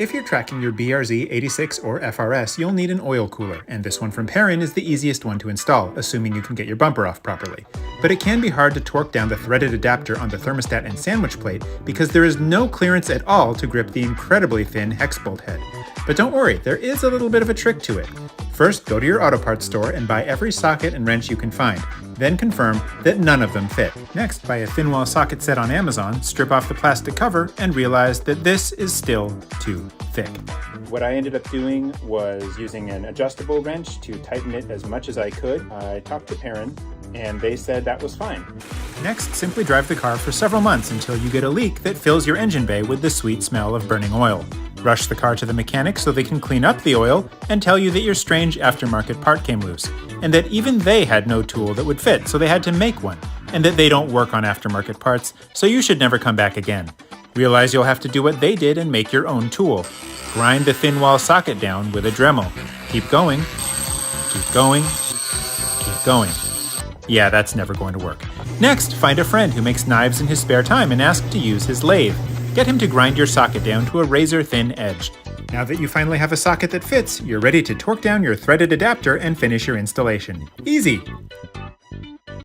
If you're tracking your BRZ 86 or FRS, you'll need an oil cooler, and this one from Perrin is the easiest one to install, assuming you can get your bumper off properly. But it can be hard to torque down the threaded adapter on the thermostat and sandwich plate because there is no clearance at all to grip the incredibly thin hex bolt head. But don't worry, there is a little bit of a trick to it. First, go to your auto parts store and buy every socket and wrench you can find. Then confirm that none of them fit. Next, buy a thin wall socket set on Amazon, strip off the plastic cover, and realize that this is still too thick. What I ended up doing was using an adjustable wrench to tighten it as much as I could. I talked to Perrin, and they said that was fine. Next, simply drive the car for several months until you get a leak that fills your engine bay with the sweet smell of burning oil. Rush the car to the mechanic so they can clean up the oil and tell you that your strange aftermarket part came loose, and that even they had no tool that would fit, so they had to make one, and that they don't work on aftermarket parts, so you should never come back again. Realize you'll have to do what they did and make your own tool. Grind the thin wall socket down with a Dremel. Keep going, keep going, keep going. Yeah, that's never going to work. Next, find a friend who makes knives in his spare time and ask to use his lathe. Get him to grind your socket down to a razor-thin edge. Now that you finally have a socket that fits, you're ready to torque down your threaded adapter and finish your installation. Easy!